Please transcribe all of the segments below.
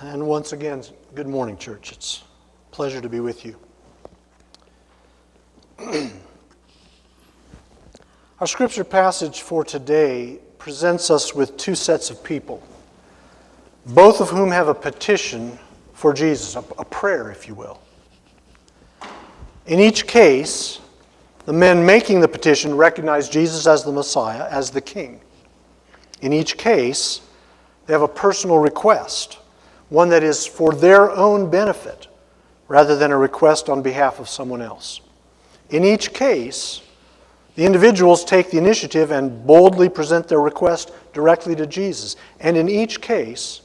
And once again, good morning, church. It's a pleasure to be with you. Our scripture passage for today presents us with two sets of people, both of whom have a petition for Jesus, a prayer, if you will. In each case, the men making the petition recognize Jesus as the Messiah, as the King. In each case, they have a personal request, one that is for their own benefit, rather than a request on behalf of someone else. In each case, the individuals take the initiative and boldly present their request directly to Jesus. And in each case,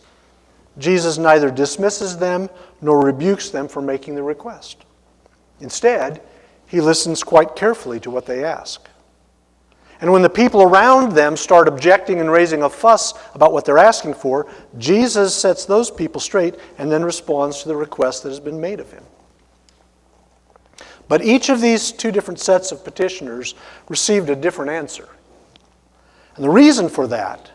Jesus neither dismisses them nor rebukes them for making the request. Instead, he listens quite carefully to what they ask. And when the people around them start objecting and raising a fuss about what they're asking for, Jesus sets those people straight and then responds to the request that has been made of him. But each of these two different sets of petitioners received a different answer. And the reason for that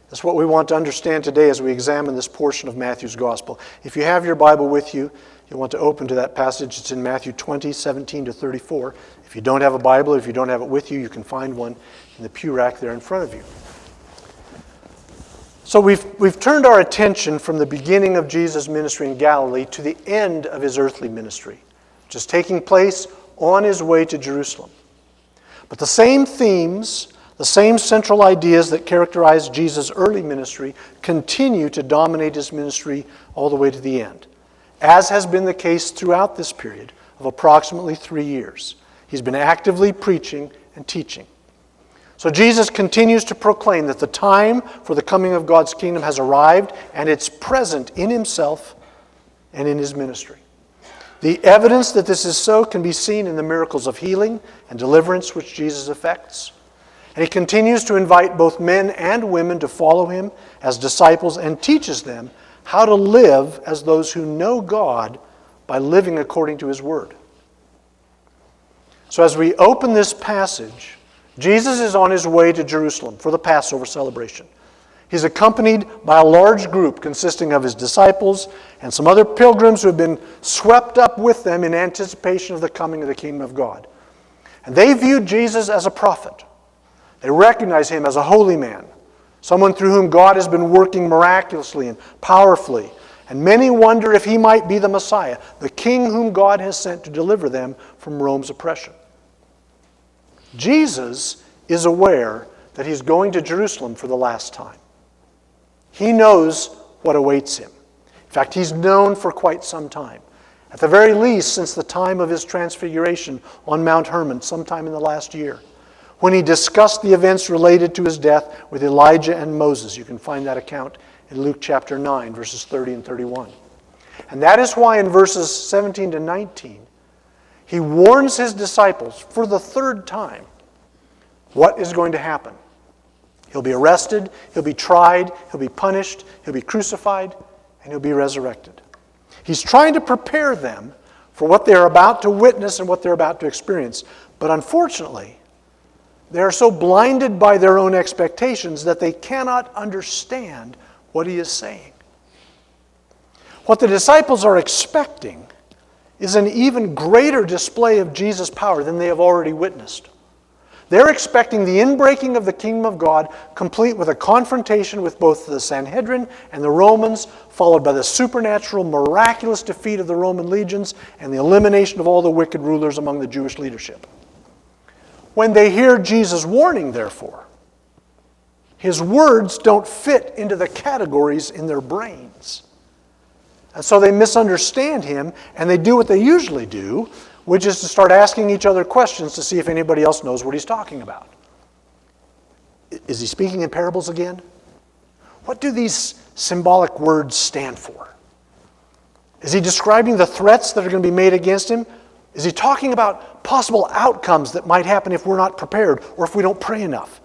is what we want to understand today as we examine this portion of Matthew's Gospel. If you have your Bible with you, you'll want to open to that passage. It's in Matthew 20, 17 to 34. If you don't have a Bible, if you don't have it with you, you can find one in the pew rack there in front of you. So we've turned our attention from the beginning of Jesus' ministry in Galilee to the end of his earthly ministry, which is taking place on his way to Jerusalem. But the same themes, the same central ideas that characterized Jesus' early ministry continue to dominate his ministry all the way to the end, as has been the case throughout this period of approximately 3 years. He's been actively preaching and teaching. So Jesus continues to proclaim that the time for the coming of God's kingdom has arrived, and it's present in himself and in his ministry. The evidence that this is so can be seen in the miracles of healing and deliverance which Jesus effects. And he continues to invite both men and women to follow him as disciples and teaches them how to live as those who know God by living according to his word. So as we open this passage, Jesus is on his way to Jerusalem for the Passover celebration. He's accompanied by a large group consisting of his disciples and some other pilgrims who have been swept up with them in anticipation of the coming of the kingdom of God. And they view Jesus as a prophet. They recognize him as a holy man, someone through whom God has been working miraculously and powerfully. And many wonder if he might be the Messiah, the king whom God has sent to deliver them from Rome's oppression. Jesus is aware that he's going to Jerusalem for the last time. He knows what awaits him. In fact, he's known for quite some time. At the very least, since the time of his transfiguration on Mount Hermon, sometime in the last year, when he discussed the events related to his death with Elijah and Moses. You can find that account in Luke chapter 9, verses 30 and 31. And that is why in verses 17 to 19, he warns his disciples for the third time what is going to happen. He'll be arrested, he'll be tried, he'll be punished, he'll be crucified, and he'll be resurrected. He's trying to prepare them for what they're about to witness and what they're about to experience. But unfortunately, they are so blinded by their own expectations that they cannot understand what he is saying. What the disciples are expecting is an even greater display of Jesus' power than they have already witnessed. They're expecting the inbreaking of the kingdom of God, complete with a confrontation with both the Sanhedrin and the Romans, followed by the supernatural, miraculous defeat of the Roman legions and the elimination of all the wicked rulers among the Jewish leadership. When they hear Jesus' warning, therefore, his words don't fit into the categories in their brains. And so they misunderstand him, and they do what they usually do, which is to start asking each other questions to see if anybody else knows what he's talking about. Is he speaking in parables again? What do these symbolic words stand for? Is he describing the threats that are going to be made against him? Is he talking about possible outcomes that might happen if we're not prepared or if we don't pray enough?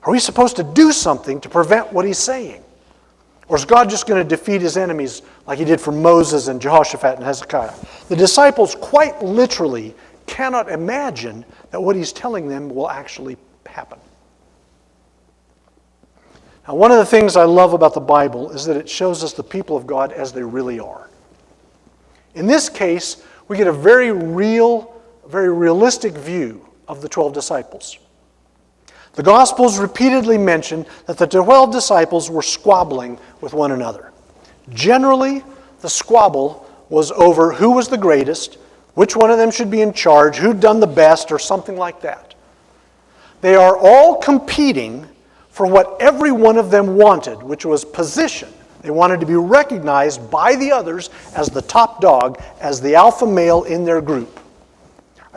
Are we supposed to do something to prevent what he's saying? Or is God just going to defeat his enemies like he did for Moses and Jehoshaphat and Hezekiah? The disciples quite literally cannot imagine that what he's telling them will actually happen. Now, one of the things I love about the Bible is that it shows us the people of God as they really are. In this case, we get a very realistic view of the 12 disciples. The Gospels repeatedly mention that the 12 disciples were squabbling with one another. Generally, the squabble was over who was the greatest, which one of them should be in charge, who'd done the best, or something like that. They are all competing for what every one of them wanted, which was position. They wanted to be recognized by the others as the top dog, as the alpha male in their group.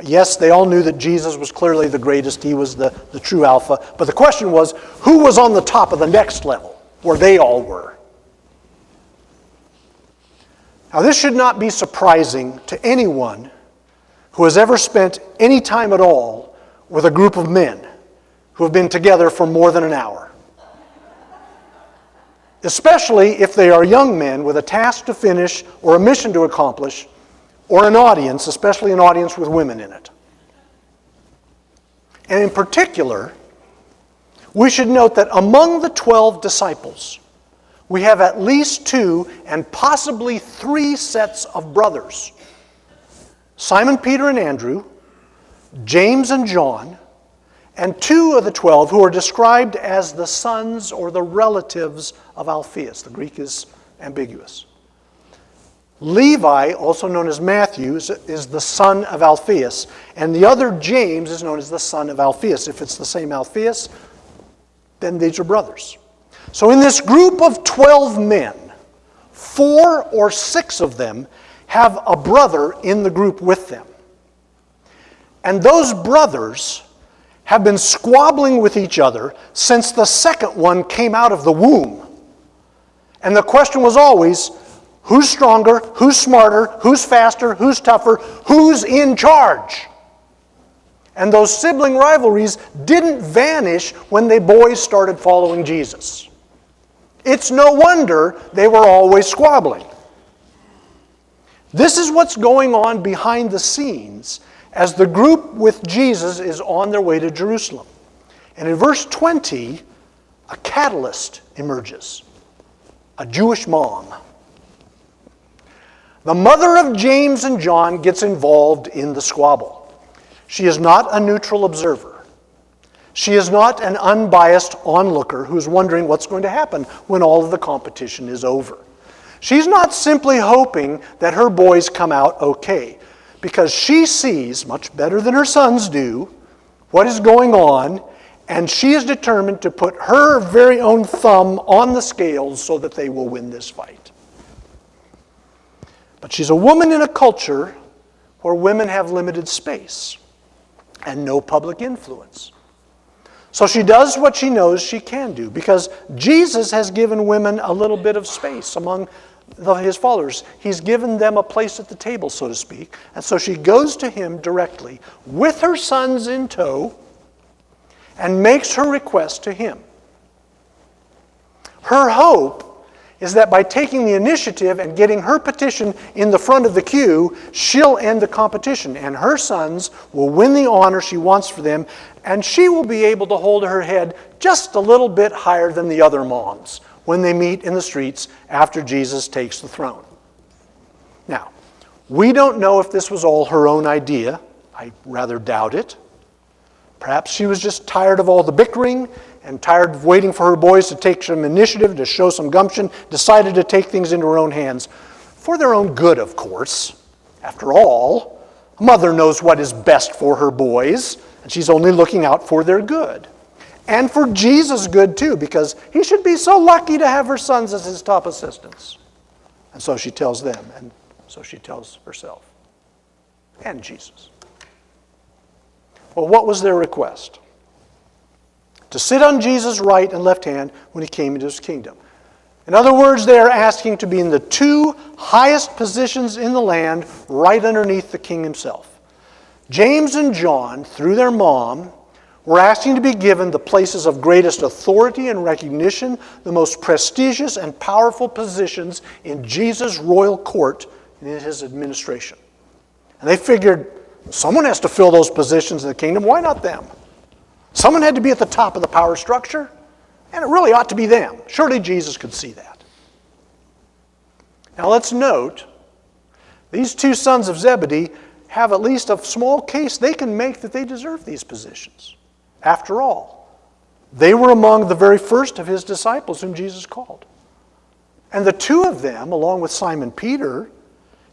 Yes, they all knew that Jesus was clearly the greatest. He was the true alpha. But the question was, who was on the top of the next level, where they all were? Now, this should not be surprising to anyone who has ever spent any time at all with a group of men who have been together for more than an hour. Especially if they are young men with a task to finish or a mission to accomplish, or an audience, especially an audience with women in it. And in particular, we should note that among the 12 disciples, we have at least 2 and possibly 3 sets of brothers. Simon, Peter, and Andrew, James and John, and 2 of the 12 who are described as the sons or the relatives of Alphaeus. The Greek is ambiguous. Levi, also known as Matthew, is the son of Alphaeus, and the other James is known as the son of Alphaeus. If it's the same Alphaeus, then these are brothers. So in this group of 12 men, 4 or 6 of them have a brother in the group with them. And those brothers have been squabbling with each other since the second one came out of the womb. And the question was always, who's stronger, who's smarter, who's faster, who's tougher, who's in charge? And those sibling rivalries didn't vanish when the boys started following Jesus. It's no wonder they were always squabbling. This is what's going on behind the scenes as the group with Jesus is on their way to Jerusalem. And in verse 20, a catalyst emerges. A Jewish mom. The mother of James and John gets involved in the squabble. She is not a neutral observer. She is not an unbiased onlooker who's wondering what's going to happen when all of the competition is over. She's not simply hoping that her boys come out okay, because she sees, much better than her sons do, what is going on, and she is determined to put her very own thumb on the scales so that they will win this fight. But she's a woman in a culture where women have limited space and no public influence. So she does what she knows she can do, because Jesus has given women a little bit of space among his followers. He's given them a place at the table, so to speak. And so she goes to him directly with her sons in tow and makes her request to him. Her hope is that by taking the initiative and getting her petition in the front of the queue, she'll end the competition, and her sons will win the honor she wants for them, and she will be able to hold her head just a little bit higher than the other moms when they meet in the streets after Jesus takes the throne. Now, we don't know if this was all her own idea. I rather doubt it. Perhaps she was just tired of all the bickering and tired of waiting for her boys to take some initiative, to show some gumption, decided to take things into her own hands. For their own good, of course. After all, a mother knows what is best for her boys, and she's only looking out for their good. And for Jesus' good, too, because he should be so lucky to have her sons as his top assistants. And so she tells them, and so she tells herself, and Jesus. Well, what was their request? To sit on Jesus' right and left hand when he came into his kingdom. In other words, they are asking to be in the 2 highest positions in the land, right underneath the king himself. James and John, through their mom, were asking to be given the places of greatest authority and recognition, the most prestigious and powerful positions in Jesus' royal court and in his administration. And they figured, someone has to fill those positions in the kingdom. Why not them? Someone had to be at the top of the power structure, And it really ought to be them. Surely Jesus could see that. Now let's note, these two sons of Zebedee have at least a small case they can make that they deserve these positions. After all, they were among the very first of his disciples whom Jesus called. And the two of them, along with Simon Peter,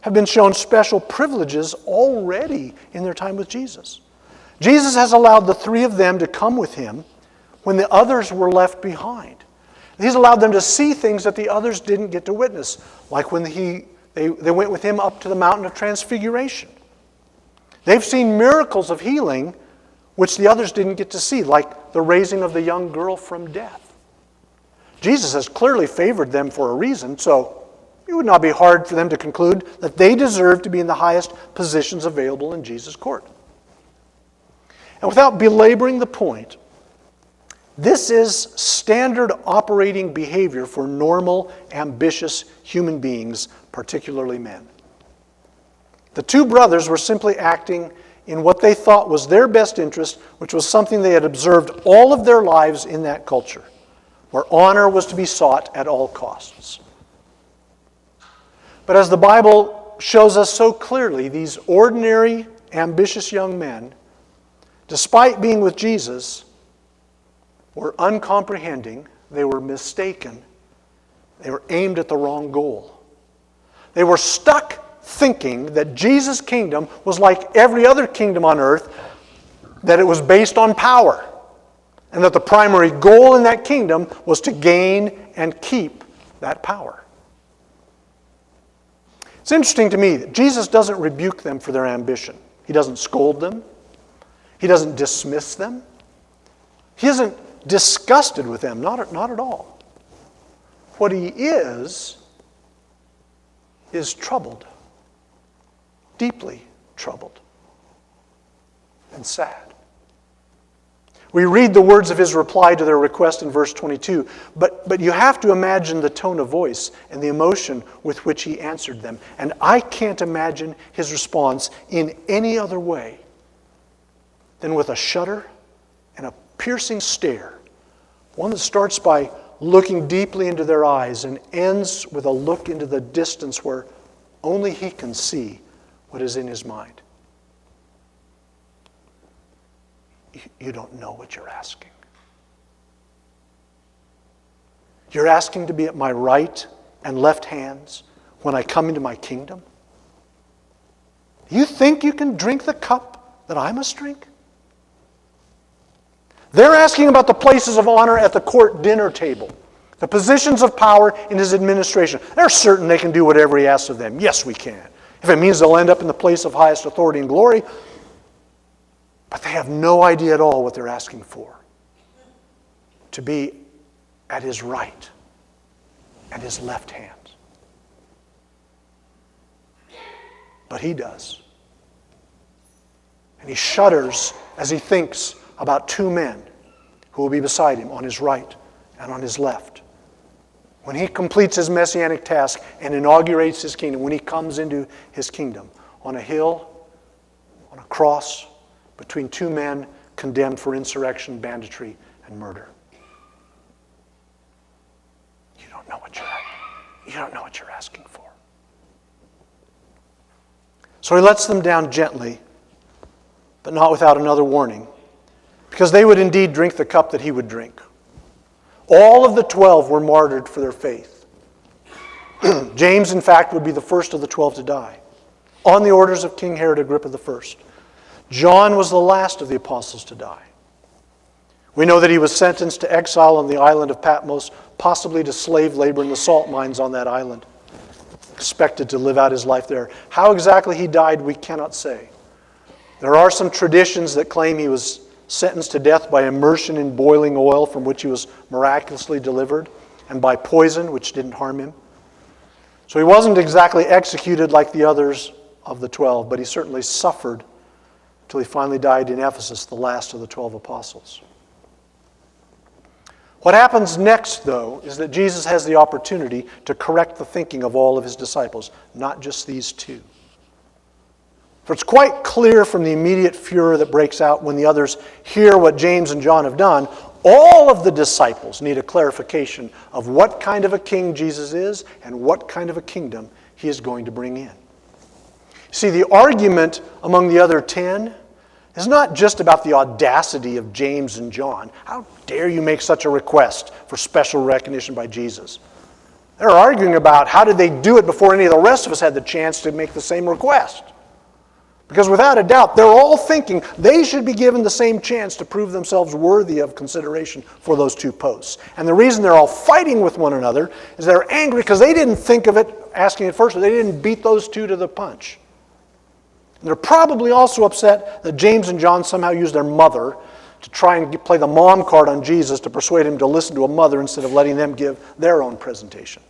have been shown special privileges already in their time with Jesus. Jesus has allowed the three of them to come with him when the others were left behind. He's allowed them to see things that the others didn't get to witness, like when they went with him up to the mountain of transfiguration. They've seen miracles of healing which the others didn't get to see, like the raising of the young girl from death. Jesus has clearly favored them for a reason, so it would not be hard for them to conclude that they deserve to be in the highest positions available in Jesus' court. And without belaboring the point, this is standard operating behavior for normal, ambitious human beings, particularly men. The two brothers were simply acting in what they thought was their best interest, which was something they had observed all of their lives in that culture, where honor was to be sought at all costs. But as the Bible shows us so clearly, these ordinary, ambitious young men, despite being with Jesus, were uncomprehending, they were mistaken, they were aimed at the wrong goal. They were stuck thinking that Jesus' kingdom was like every other kingdom on earth, that it was based on power, and that the primary goal in that kingdom was to gain and keep that power. It's interesting to me that Jesus doesn't rebuke them for their ambition. He doesn't scold them. He doesn't dismiss them. He isn't disgusted with them, not at all. What he is troubled, deeply troubled, and sad. We read the words of his reply to their request in verse 22, but you have to imagine the tone of voice and the emotion with which he answered them. And I can't imagine his response in any other way than with a shudder and a piercing stare, one that starts by looking deeply into their eyes and ends with a look into the distance where only he can see what is in his mind. You don't know what you're asking. You're asking to be at my right and left hands when I come into my kingdom? You think you can drink the cup that I must drink? They're asking about the places of honor at the court dinner table, the positions of power in his administration. They're certain they can do whatever he asks of them. Yes, we can. If it means they'll end up in the place of highest authority and glory. But they have no idea at all what they're asking for. To be at his right and his left hand. But he does. And he shudders as he thinks about two men who will be beside him on his right and on his left. When he completes his messianic task and inaugurates his kingdom, when he comes into his kingdom, on a hill, on a cross, between two men condemned for insurrection, banditry, and murder. You don't know what you're asking for. So he lets them down gently, but not without another warning, because they would indeed drink the cup that he would drink. All of the 12 were martyred for their faith. James, in fact, would be the first of the 12 to die, on the orders of King Herod Agrippa I. John was the last of the apostles to die. We know that he was sentenced to exile on the island of Patmos, possibly to slave labor in the salt mines on that island. Expected to live out his life there. How exactly he died, we cannot say. There are some traditions that claim he was sentenced to death by immersion in boiling oil from which he was miraculously delivered, and by poison, which didn't harm him. So he wasn't exactly executed like the others of the 12, but he certainly suffered till he finally died in Ephesus, the last of the 12 apostles. What happens next, though, is that Jesus has the opportunity to correct the thinking of all of his disciples, not just these two. For it's quite clear from the immediate furor that breaks out when the others hear what James and John have done, All of the disciples need a clarification of what kind of a king Jesus is and what kind of a kingdom he is going to bring in. See, the argument among the other 10 is not just about the audacity of James and John. How dare you make such a request for special recognition by Jesus? They're arguing about how did they do it before any of the rest of us had the chance to make the same request. Because without a doubt, they're all thinking they should be given the same chance to prove themselves worthy of consideration for those 2 posts. And the reason they're all fighting with one another is they're angry because they didn't think of it, asking it first, or they didn't beat those 2 to the punch. And they're probably also upset that James and John somehow used their mother to try and play the mom card on Jesus to persuade him to listen to a mother instead of letting them give their own presentation.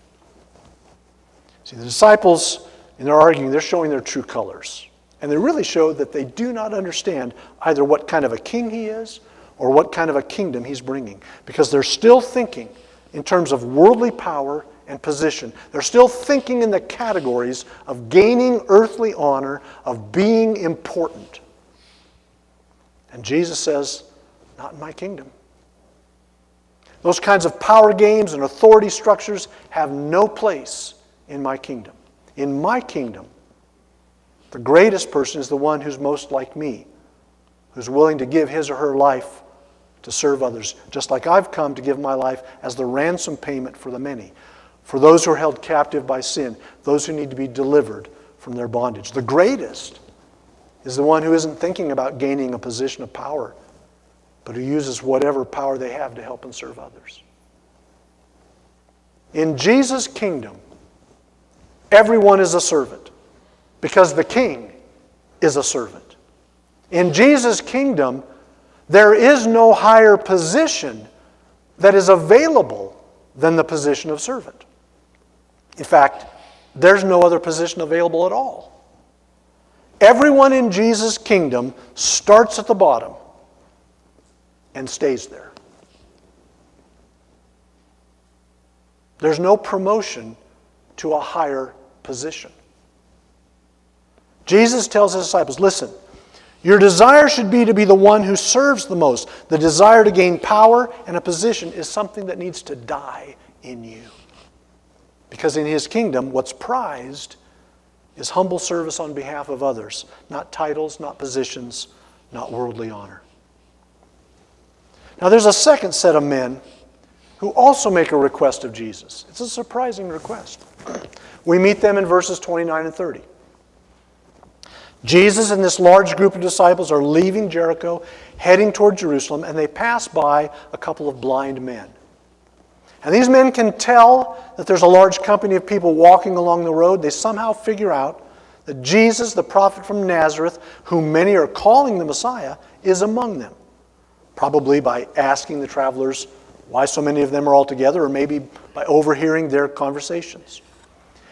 See, the disciples, in their arguing, they're showing their true colors. And they really show that they do not understand either what kind of a king he is or what kind of a kingdom he's bringing. Because they're still thinking in terms of worldly power and position. They're still thinking in the categories of gaining earthly honor, of being important. And Jesus says, not in my kingdom. Those kinds of power games and authority structures have no place in my kingdom. In my kingdom, the greatest person is the one who's most like me, who's willing to give his or her life to serve others, just like I've come to give my life as the ransom payment for the many, for those who are held captive by sin, those who need to be delivered from their bondage. The greatest is the one who isn't thinking about gaining a position of power, but who uses whatever power they have to help and serve others. In Jesus' kingdom, everyone is a servant, because the king is a servant. In Jesus' kingdom, there is no higher position that is available than the position of servant. In fact, there's no other position available at all. Everyone in Jesus' kingdom starts at the bottom and stays there. There's no promotion to a higher position. Jesus tells his disciples, listen, your desire should be to be the one who serves the most. The desire to gain power and a position is something that needs to die in you. Because in his kingdom, what's prized is humble service on behalf of others, not titles, not positions, not worldly honor. Now there's a second set of men who also make a request of Jesus. It's a surprising request. We meet them in verses 29 and 30. Jesus and this large group of disciples are leaving Jericho, heading toward Jerusalem, and they pass by a couple of blind men. And these men can tell that there's a large company of people walking along the road. They somehow figure out that Jesus, the prophet from Nazareth, whom many are calling the Messiah, is among them. Probably by asking the travelers why so many of them are all together, or maybe by overhearing their conversations.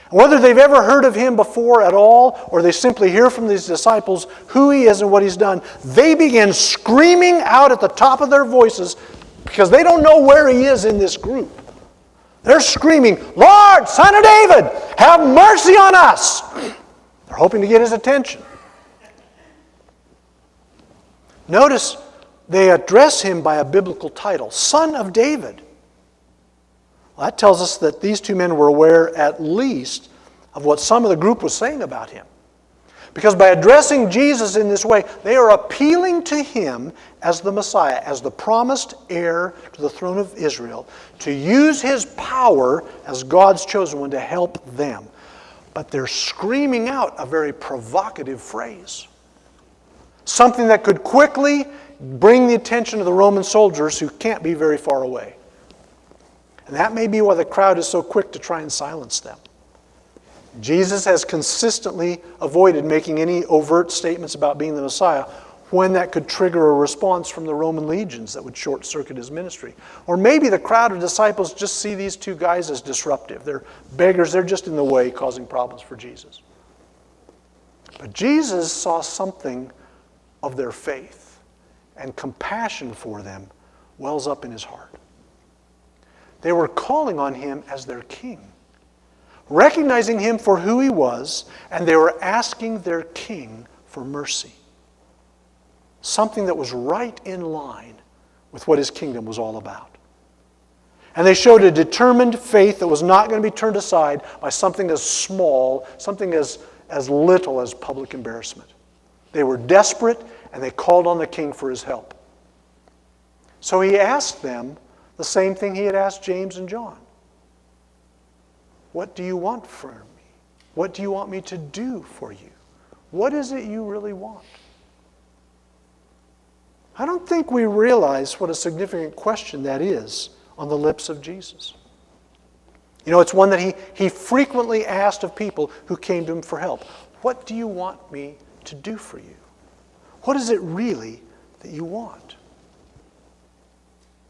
Whether they've ever heard of him before at all, or they simply hear from these disciples who he is and what he's done, they begin screaming out at the top of their voices because they don't know where he is in this group. They're screaming, Lord, Son of David, have mercy on us. They're hoping to get his attention. Notice they address him by a biblical title, Son of David. Well, that tells us that these two men were aware at least of what some of the group was saying about him. Because by addressing Jesus in this way, they are appealing to him as the Messiah, as the promised heir to the throne of Israel, to use his power as God's chosen one to help them. But they're screaming out a very provocative phrase. Something that could quickly bring the attention of the Roman soldiers who can't be very far away. And that may be why the crowd is so quick to try and silence them. Jesus has consistently avoided making any overt statements about being the Messiah when that could trigger a response from the Roman legions that would short-circuit his ministry. Or maybe the crowd of disciples just see these two guys as disruptive. They're beggars, they're just in the way, causing problems for Jesus. But Jesus saw something of their faith, and compassion for them wells up in his heart. They were calling on him as their king, recognizing him for who he was, and they were asking their king for mercy. Something that was right in line with what his kingdom was all about. And they showed a determined faith that was not going to be turned aside by something as small, something as little as public embarrassment. They were desperate, and they called on the king for his help. So he asked them the same thing he had asked James and John. What do you want from me? What do you want me to do for you? What is it you really want? I don't think we realize what a significant question that is on the lips of Jesus. You know, it's one that he frequently asked of people who came to him for help. What do you want me to do for you? What is it really that you want?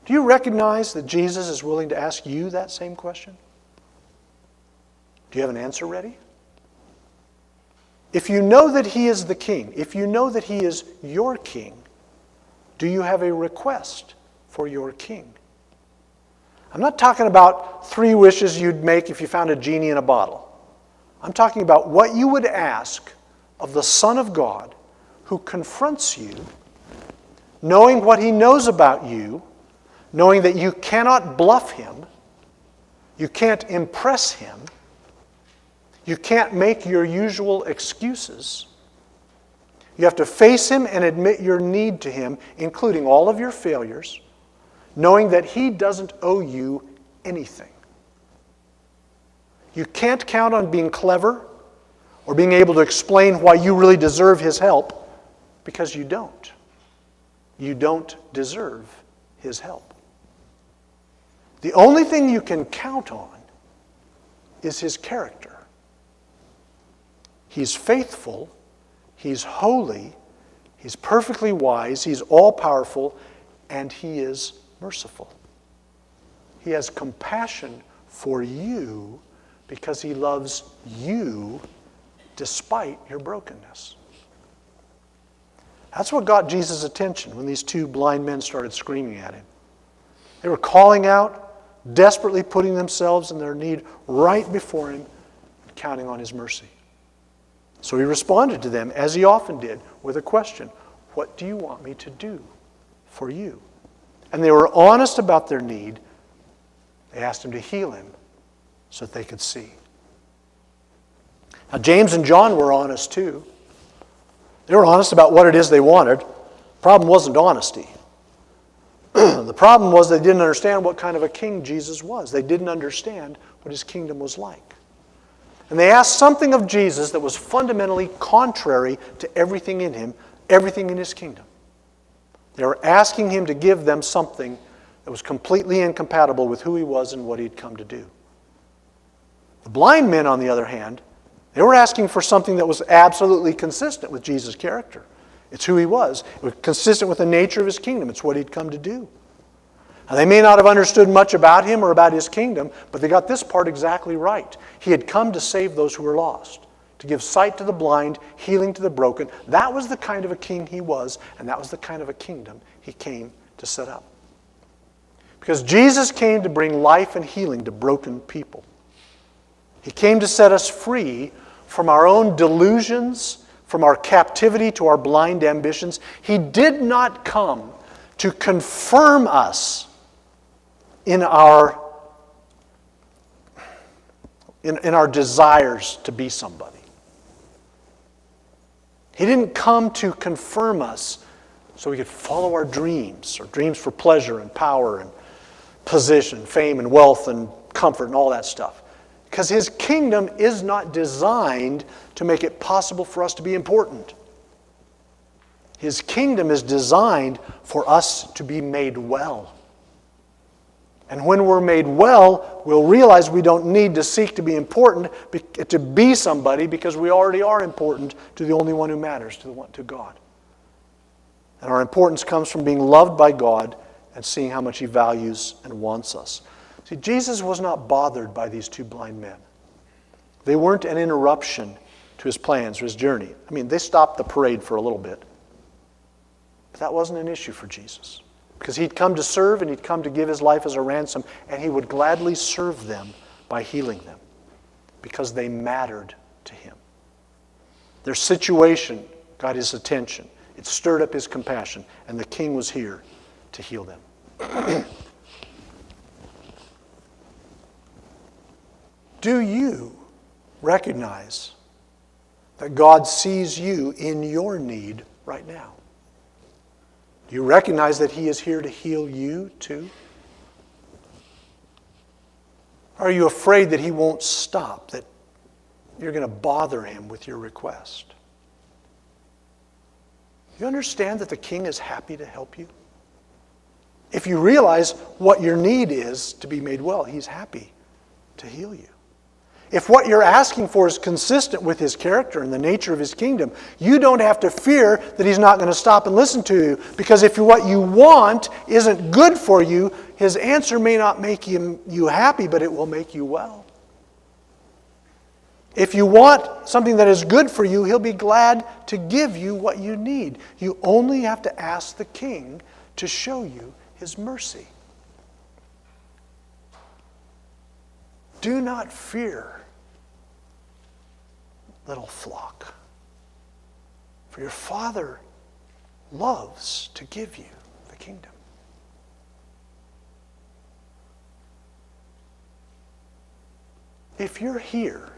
Do you recognize that Jesus is willing to ask you that same question? Do you have an answer ready? If you know that he is the king, if you know that he is your king, do you have a request for your king? I'm not talking about 3 wishes you'd make if you found a genie in a bottle. I'm talking about what you would ask of the Son of God who confronts you, knowing what he knows about you, knowing that you cannot bluff him, you can't impress him, you can't make your usual excuses. You have to face him and admit your need to him, including all of your failures, knowing that he doesn't owe you anything. You can't count on being clever or being able to explain why you really deserve his help, because you don't. You don't deserve his help. The only thing you can count on is his character. He's faithful, he's holy, he's perfectly wise, he's all-powerful, and he is merciful. He has compassion for you because he loves you despite your brokenness. That's what got Jesus' attention when these 2 blind men started screaming at him. They were calling out, desperately putting themselves in their need right before him, and counting on his mercy. So he responded to them, as he often did, with a question. What do you want me to do for you? And they were honest about their need. They asked him to heal him so that they could see. Now, James and John were honest too. They were honest about what it is they wanted. The problem wasn't honesty. The problem was they didn't understand what kind of a king Jesus was. They didn't understand what his kingdom was like. And they asked something of Jesus that was fundamentally contrary to everything in him, everything in his kingdom. They were asking him to give them something that was completely incompatible with who he was and what he'd come to do. The blind men, on the other hand, they were asking for something that was absolutely consistent with Jesus' character. It's who he was. It was consistent with the nature of his kingdom. It's what he'd come to do. Now, they may not have understood much about him or about his kingdom, but they got this part exactly right. He had come to save those who were lost, to give sight to the blind, healing to the broken. That was the kind of a king he was, and that was the kind of a kingdom he came to set up. Because Jesus came to bring life and healing to broken people. He came to set us free from our own delusions, from our captivity to our blind ambitions. He did not come to confirm us in our desires to be somebody. He didn't come to confirm us so we could follow our dreams, or dreams for pleasure and power and position, fame and wealth and comfort and all that stuff. Because his kingdom is not designed to make it possible for us to be important. His kingdom is designed for us to be made well. And when we're made well, we'll realize we don't need to seek to be important, to be somebody, because we already are important to the only one who matters, to God. And our importance comes from being loved by God and seeing how much he values and wants us. See, Jesus was not bothered by these 2 blind men. They weren't an interruption to his plans or his journey. I mean, they stopped the parade for a little bit. But that wasn't an issue for Jesus. Because he'd come to serve and he'd come to give his life as a ransom, and he would gladly serve them by healing them because they mattered to him. Their situation got his attention. It stirred up his compassion, and the king was here to heal them. Do you recognize that God sees you in your need right now? Do you recognize that He is here to heal you too? Are you afraid that He won't stop, that you're going to bother Him with your request? You understand that the King is happy to help you? If you realize what your need is to be made well, He's happy to heal you. If what you're asking for is consistent with His character and the nature of His kingdom, you don't have to fear that He's not going to stop and listen to you. Because if what you want isn't good for you, His answer may not make you happy, but it will make you well. If you want something that is good for you, He'll be glad to give you what you need. You only have to ask the King to show you His mercy. Do not fear, little flock, for your Father loves to give you the kingdom. If you're here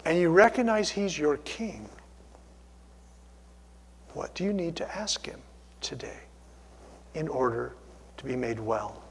and you recognize He's your King, what do you need to ask Him today in order to be made well?